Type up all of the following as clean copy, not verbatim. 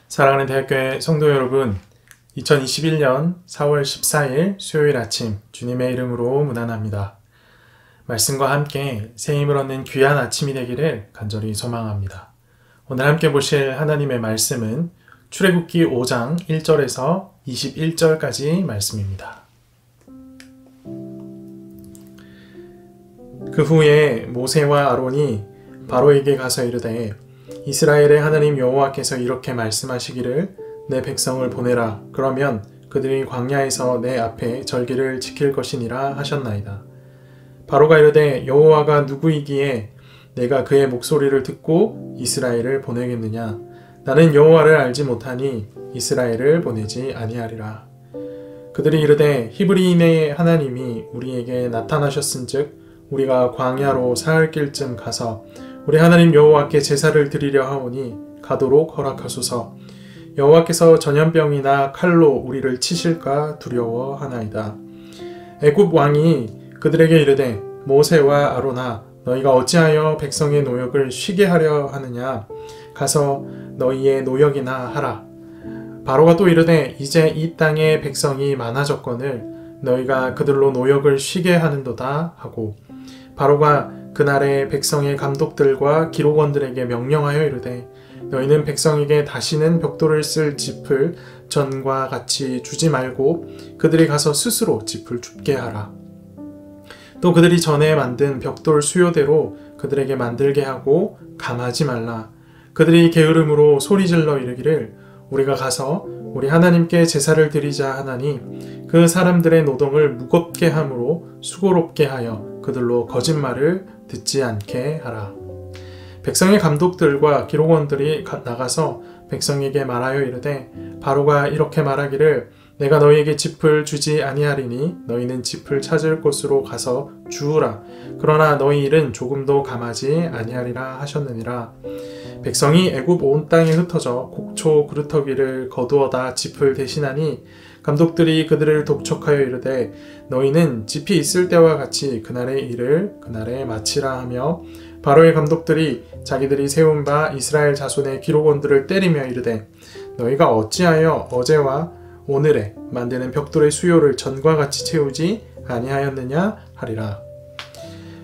사랑하는 대학교의 성도 여러분, 2021년 4월 14일 수요일 아침 주님의 이름으로 문안합니다. 말씀과 함께 새 힘을 얻는 귀한 아침이 되기를 간절히 소망합니다. 오늘 함께 보실 하나님의 말씀은 출애굽기 5장 1절에서 21절까지 말씀입니다. 그 후에 모세와 아론이 바로에게 가서 이르되 이스라엘의 하나님 여호와께서 이렇게 말씀하시기를 내 백성을 보내라. 그러면 그들이 광야에서 내 앞에 절기를 지킬 것이니라 하셨나이다. 바로가 이르되 여호와가 누구이기에 내가 그의 목소리를 듣고 이스라엘을 보내겠느냐. 나는 여호와를 알지 못하니 이스라엘을 보내지 아니하리라. 그들이 이르되 히브리인의 하나님이 우리에게 나타나셨은즉 우리가 광야로 사흘 길쯤 가서 우리 하나님 여호와께 제사를 드리려 하오니 가도록 허락하소서. 여호와께서 전염병이나 칼로 우리를 치실까 두려워하나이다. 애굽 왕이 그들에게 이르되 모세와 아론아 너희가 어찌하여 백성의 노역을 쉬게 하려 하느냐. 가서 너희의 노역이나 하라. 바로가 또 이르되 이제 이 땅에 백성이 많아졌거늘 너희가 그들로 노역을 쉬게 하는도다 하고 바로가 그날에 백성의 감독들과 기록원들에게 명령하여 이르되 너희는 백성에게 다시는 벽돌을 쓸 짚을 전과 같이 주지 말고 그들이 가서 스스로 짚을 줍게 하라. 또 그들이 전에 만든 벽돌 수요대로 그들에게 만들게 하고 감하지 말라. 그들이 게으름으로 소리질러 이르기를 우리가 가서 우리 하나님께 제사를 드리자 하나니 그 사람들의 노동을 무겁게 함으로 수고롭게 하여 그들로 거짓말을 듣지 않게 하라. 백성의 감독들과 기록원들이 나가서 백성에게 말하여 이르되 바로가 이렇게 말하기를 내가 너희에게 짚을 주지 아니하리니 너희는 짚을 찾을 곳으로 가서 주우라. 그러나 너희 일은 조금도 감하지 아니하리라 하셨느니라. 백성이 애굽 온 땅에 흩어져 곡초 그루터기를 거두어다 짚을 대신하니 감독들이 그들을 독촉하여 이르되 너희는 짚이 있을 때와 같이 그날의 일을 그날에 마치라 하며 바로의 감독들이 자기들이 세운 바 이스라엘 자손의 기록원들을 때리며 이르되 너희가 어찌하여 어제와 오늘에 만드는 벽돌의 수요를 전과 같이 채우지 아니하였느냐 하리라.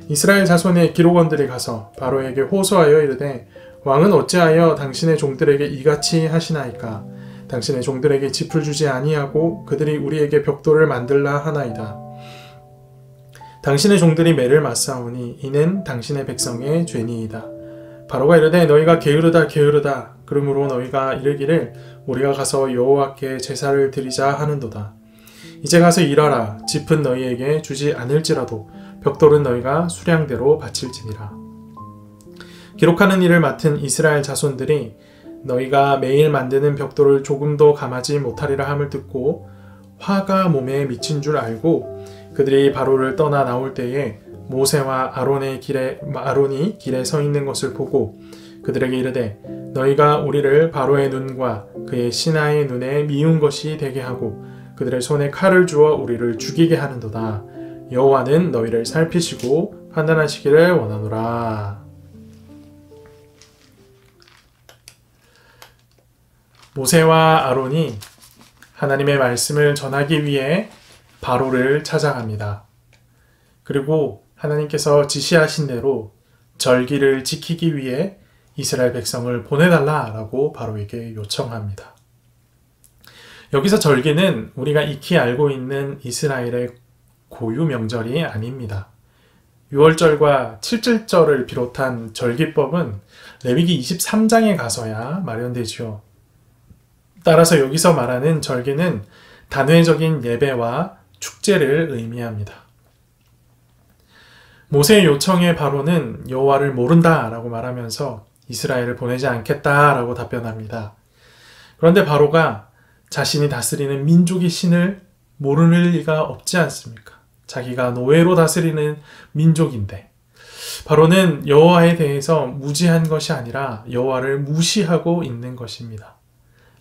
이스라엘 자손의 기록원들이 가서 바로에게 호소하여 이르되 왕은 어찌하여 당신의 종들에게 이같이 하시나이까. 당신의 종들에게 짚을 주지 아니하고 그들이 우리에게 벽돌을 만들라 하나이다. 당신의 종들이 매를 맞사오니 이는 당신의 백성의 죄니이다. 바로가 이르되 너희가 게으르다 게으르다. 그러므로 너희가 이르기를 우리가 가서 여호와께 제사를 드리자 하는도다. 이제 가서 일하라. 짚은 너희에게 주지 않을지라도 벽돌은 너희가 수량대로 바칠지니라. 기록하는 일을 맡은 이스라엘 자손들이 너희가 매일 만드는 벽돌을 조금도 감하지 못하리라 함을 듣고 화가 몸에 미친 줄 알고 그들이 바로를 떠나 나올 때에 모세와 아론이 길에 서 있는 것을 보고 그들에게 이르되 너희가 우리를 바로의 눈과 그의 신하의 눈에 미운 것이 되게 하고 그들의 손에 칼을 주어 우리를 죽이게 하는도다. 여호와는 너희를 살피시고 판단하시기를 원하노라. 모세와 아론이 하나님의 말씀을 전하기 위해 바로를 찾아갑니다. 그리고 하나님께서 지시하신 대로 절기를 지키기 위해 이스라엘 백성을 보내달라라고 바로에게 요청합니다. 여기서 절기는 우리가 익히 알고 있는 이스라엘의 고유 명절이 아닙니다. 6월절과 7절절을 비롯한 절기법은 레위기 23장에 가서야 마련되지요. 따라서 여기서 말하는 절기는 단회적인 예배와 축제를 의미합니다. 모세의 요청에 바로는 여호와를 모른다라고 말하면서 이스라엘을 보내지 않겠다라고 답변합니다. 그런데 바로가 자신이 다스리는 민족의 신을 모르는 리가 없지 않습니까? 자기가 노예로 다스리는 민족인데 바로는 여호와에 대해서 무지한 것이 아니라 여호와를 무시하고 있는 것입니다.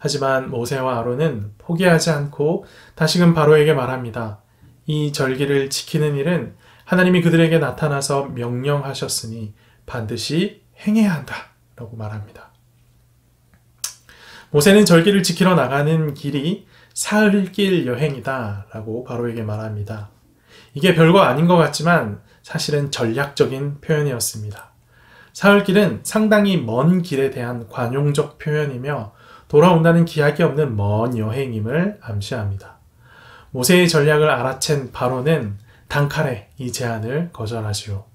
하지만 모세와 아론은 포기하지 않고 다시금 바로에게 말합니다. 이 절기를 지키는 일은 하나님이 그들에게 나타나서 명령하셨으니 반드시 행해야 한다 라고 말합니다. 모세는 절기를 지키러 나가는 길이 사흘길 여행이다 라고 바로에게 말합니다. 이게 별거 아닌 것 같지만 사실은 전략적인 표현이었습니다. 사흘길은 상당히 먼 길에 대한 관용적 표현이며 돌아온다는 기약이 없는 먼 여행임을 암시합니다. 모세의 전략을 알아챈 바로는 단칼에 이 제안을 거절하지요.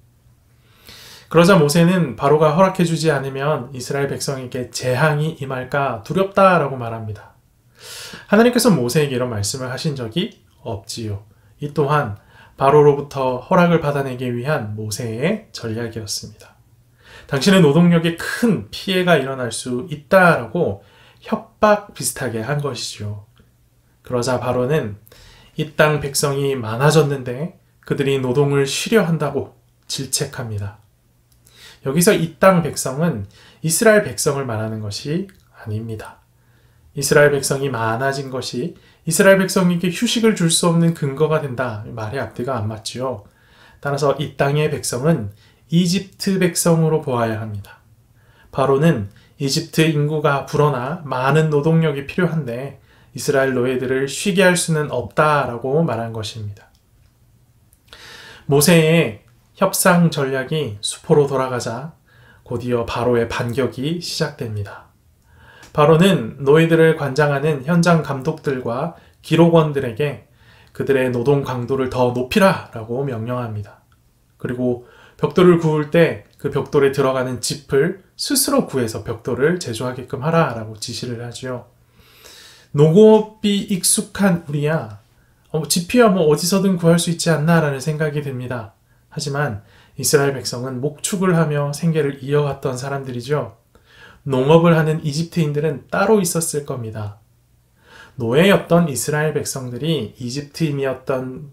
그러자 모세는 바로가 허락해주지 않으면 이스라엘 백성에게 재앙이 임할까 두렵다라고 말합니다. 하나님께서 모세에게 이런 말씀을 하신 적이 없지요. 이 또한 바로로부터 허락을 받아내기 위한 모세의 전략이었습니다. 당신의 노동력에 큰 피해가 일어날 수 있다라고 협박 비슷하게 한 것이죠. 그러자 바로는 이 땅 백성이 많아졌는데 그들이 노동을 쉬려 한다고 질책합니다. 여기서 이 땅 백성은 이스라엘 백성을 말하는 것이 아닙니다. 이스라엘 백성이 많아진 것이 이스라엘 백성에게 휴식을 줄 수 없는 근거가 된다. 말의 앞뒤가 안 맞지요. 따라서 이 땅의 백성은 이집트 백성으로 보아야 합니다. 바로는 이집트 인구가 불어나 많은 노동력이 필요한데 이스라엘 노예들을 쉬게 할 수는 없다라고 말한 것입니다. 모세의 협상 전략이 수포로 돌아가자 곧이어 바로의 반격이 시작됩니다. 바로는 노예들을 관장하는 현장 감독들과 기록원들에게 그들의 노동 강도를 더 높이라 라고 명령합니다. 그리고 벽돌을 구울 때 그 벽돌에 들어가는 짚을 스스로 구해서 벽돌을 제조하게끔 하라 라고 지시를 하지요. 농업이 익숙한 우리야 짚이야 어디서든 구할 수 있지 않나 라는 생각이 듭니다. 하지만 이스라엘 백성은 목축을 하며 생계를 이어갔던 사람들이죠. 농업을 하는 이집트인들은 따로 있었을 겁니다. 노예였던 이스라엘 백성들이 이집트인이었던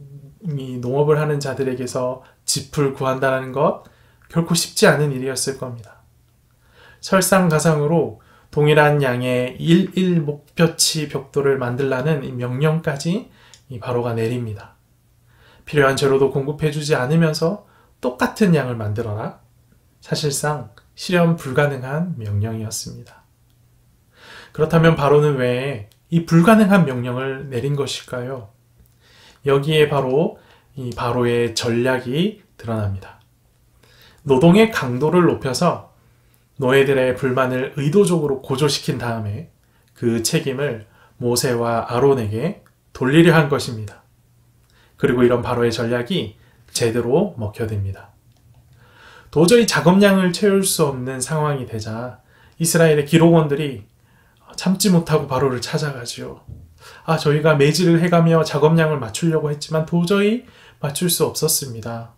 이 농업을 하는 자들에게서 짚을 구한다는 것 결코 쉽지 않은 일이었을 겁니다. 설상가상으로 동일한 양의 1 목표치 벽돌을 만들라는 이 명령까지 이 바로가 내립니다. 필요한 재료도 공급해주지 않으면서 똑같은 양을 만들어라. 사실상 실현 불가능한 명령이었습니다. 그렇다면 바로는 왜 이 불가능한 명령을 내린 것일까요? 여기에 바로 이 바로의 전략이 드러납니다. 노동의 강도를 높여서 노예들의 불만을 의도적으로 고조시킨 다음에 그 책임을 모세와 아론에게 돌리려 한 것입니다. 그리고 이런 바로의 전략이 제대로 먹혀듭니다. 도저히 작업량을 채울 수 없는 상황이 되자 이스라엘의 기록원들이 참지 못하고 바로를 찾아가지요. 저희가 매질을 해가며 작업량을 맞추려고 했지만 도저히 맞출 수 없었습니다.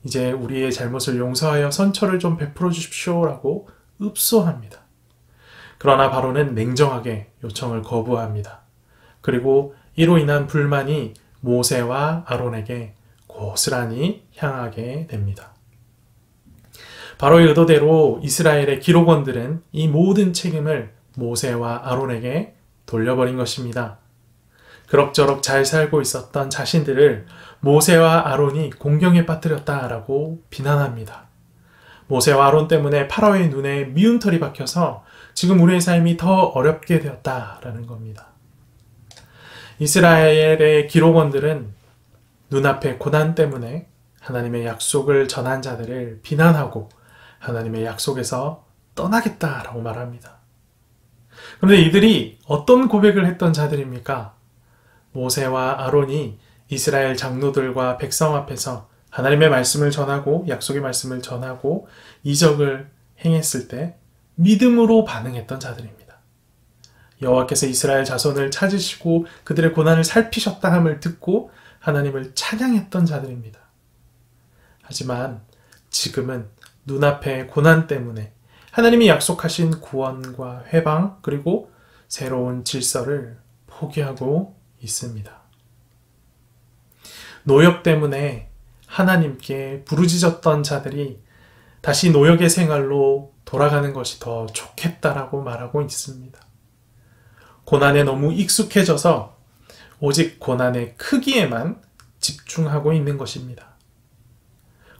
이제 우리의 잘못을 용서하여 선처를 좀 베풀어 주십시오 라고 읍소합니다. 그러나 바로는 냉정하게 요청을 거부합니다. 그리고 이로 인한 불만이 모세와 아론에게 고스란히 향하게 됩니다. 바로의 의도대로 이스라엘의 기록원들은 이 모든 책임을 모세와 아론에게 돌려버린 것입니다. 그럭저럭 잘 살고 있었던 자신들을 모세와 아론이 공경에 빠뜨렸다라고 비난합니다. 모세와 아론 때문에 파라오의 눈에 미운 털이 박혀서 지금 우리의 삶이 더 어렵게 되었다라는 겁니다. 이스라엘의 기록원들은 눈앞의 고난 때문에 하나님의 약속을 전한 자들을 비난하고 하나님의 약속에서 떠나겠다라고 말합니다. 그런데 이들이 어떤 고백을 했던 자들입니까? 모세와 아론이 이스라엘 장로들과 백성 앞에서 하나님의 말씀을 전하고 약속의 말씀을 전하고 이적을 행했을 때 믿음으로 반응했던 자들입니다. 여호와께서 이스라엘 자손을 찾으시고 그들의 고난을 살피셨다 함을 듣고 하나님을 찬양했던 자들입니다. 하지만 지금은 눈앞의 고난 때문에 하나님이 약속하신 구원과 회방 그리고 새로운 질서를 포기하고 있습니다. 노역 때문에 하나님께 부르짖었던 자들이 다시 노역의 생활로 돌아가는 것이 더 좋겠다라고 말하고 있습니다. 고난에 너무 익숙해져서 오직 고난의 크기에만 집중하고 있는 것입니다.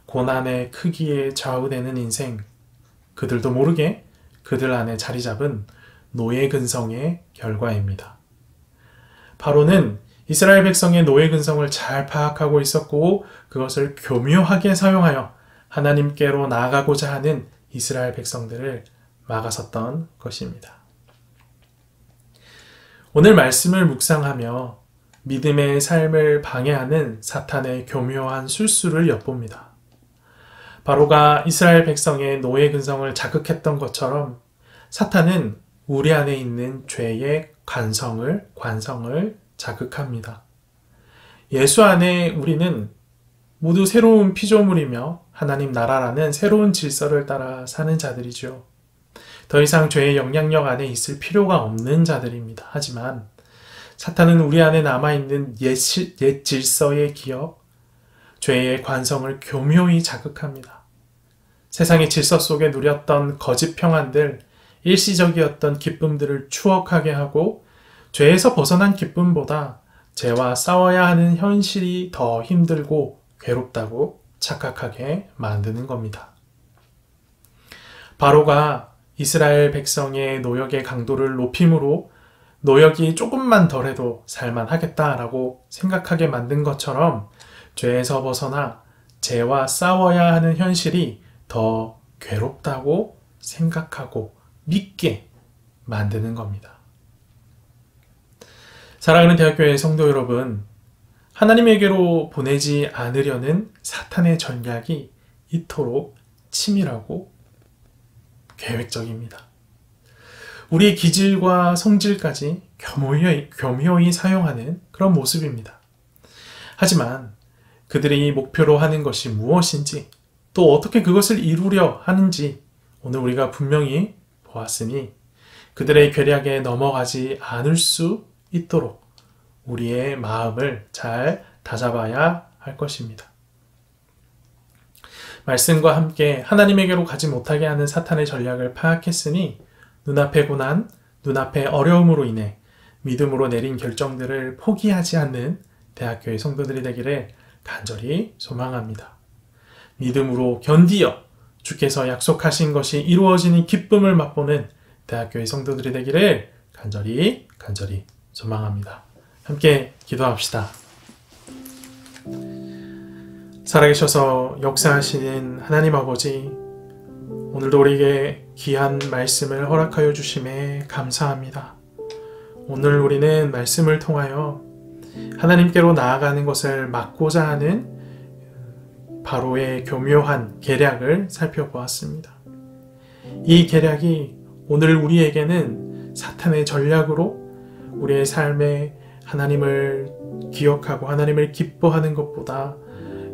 고난의 크기에 좌우되는 인생, 그들도 모르게 그들 안에 자리 잡은 노예 근성의 결과입니다. 바로는 이스라엘 백성의 노예 근성을 잘 파악하고 있었고 그것을 교묘하게 사용하여 하나님께로 나아가고자 하는 이스라엘 백성들을 막아섰던 것입니다. 오늘 말씀을 묵상하며 믿음의 삶을 방해하는 사탄의 교묘한 술수를 엿봅니다. 바로가 이스라엘 백성의 노예 근성을 자극했던 것처럼 사탄은 우리 안에 있는 죄의 관성을 자극합니다. 예수 안에 우리는 모두 새로운 피조물이며 하나님 나라라는 새로운 질서를 따라 사는 자들이죠. 더 이상 죄의 영향력 안에 있을 필요가 없는 자들입니다. 하지만 사탄은 우리 안에 남아있는 옛 질서의 기억, 죄의 관성을 교묘히 자극합니다. 세상의 질서 속에 누렸던 거짓 평안들, 일시적이었던 기쁨들을 추억하게 하고 죄에서 벗어난 기쁨보다 죄와 싸워야 하는 현실이 더 힘들고 괴롭다고 착각하게 만드는 겁니다. 바로가 이스라엘 백성의 노역의 강도를 높임으로 노역이 조금만 덜해도 살만하겠다라고 생각하게 만든 것처럼 죄에서 벗어나 죄와 싸워야 하는 현실이 더 괴롭다고 생각하고 믿게 만드는 겁니다. 사랑하는 대학교의 성도 여러분, 하나님에게로 보내지 않으려는 사탄의 전략이 이토록 치밀하고 계획적입니다. 우리의 기질과 성질까지 교묘히 사용하는 그런 모습입니다. 하지만 그들이 목표로 하는 것이 무엇인지 또 어떻게 그것을 이루려 하는지 오늘 우리가 분명히 보았으니 그들의 계략에 넘어가지 않을 수 있도록 우리의 마음을 잘 다잡아야 할 것입니다. 말씀과 함께 하나님에게로 가지 못하게 하는 사탄의 전략을 파악했으니 눈앞의 고난, 눈앞의 어려움으로 인해 믿음으로 내린 결정들을 포기하지 않는 대학교의 성도들이 되기를 간절히 소망합니다. 믿음으로 견디어 주께서 약속하신 것이 이루어지는 기쁨을 맛보는 대학교의 성도들이 되기를 간절히 소망합니다. 함께 기도합시다. 살아계셔서 역사하시는 하나님 아버지, 오늘도 우리에게 귀한 말씀을 허락하여 주심에 감사합니다. 오늘 우리는 말씀을 통하여 하나님께로 나아가는 것을 막고자 하는 바로의 교묘한 계략을 살펴보았습니다. 이 계략이 오늘 우리에게는 사탄의 전략으로 우리의 삶에 하나님을 기억하고 하나님을 기뻐하는 것보다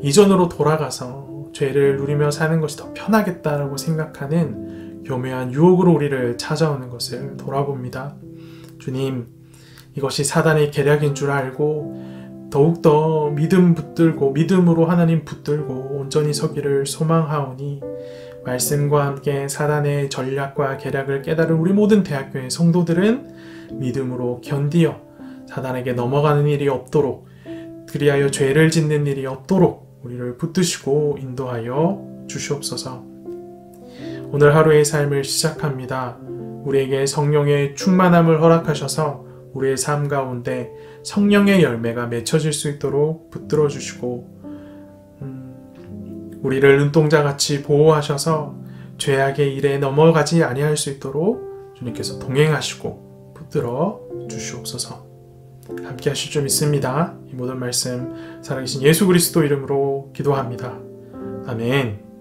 이전으로 돌아가서 죄를 누리며 사는 것이 더 편하겠다라고 생각하는 교묘한 유혹으로 우리를 찾아오는 것을 돌아봅니다. 주님, 이것이 사단의 계략인 줄 알고 더욱더 믿음으로 하나님 붙들고 온전히 서기를 소망하오니 말씀과 함께 사단의 전략과 계략을 깨달은 우리 모든 대학교의 성도들은 믿음으로 견디어 사단에게 넘어가는 일이 없도록, 그리하여 죄를 짓는 일이 없도록 우리를 붙드시고 인도하여 주시옵소서. 오늘 하루의 삶을 시작합니다. 우리에게 성령의 충만함을 허락하셔서 우리의 삶 가운데 성령의 열매가 맺혀질 수 있도록 붙들어 주시고 우리를 눈동자같이 보호하셔서 죄악의 일에 넘어가지 아니할 수 있도록 주님께서 동행하시고 붙들어 주시옵소서. 함께 하실 줄 믿습니다. 이 모든 말씀 살아계신 예수 그리스도 이름으로 기도합니다. 아멘.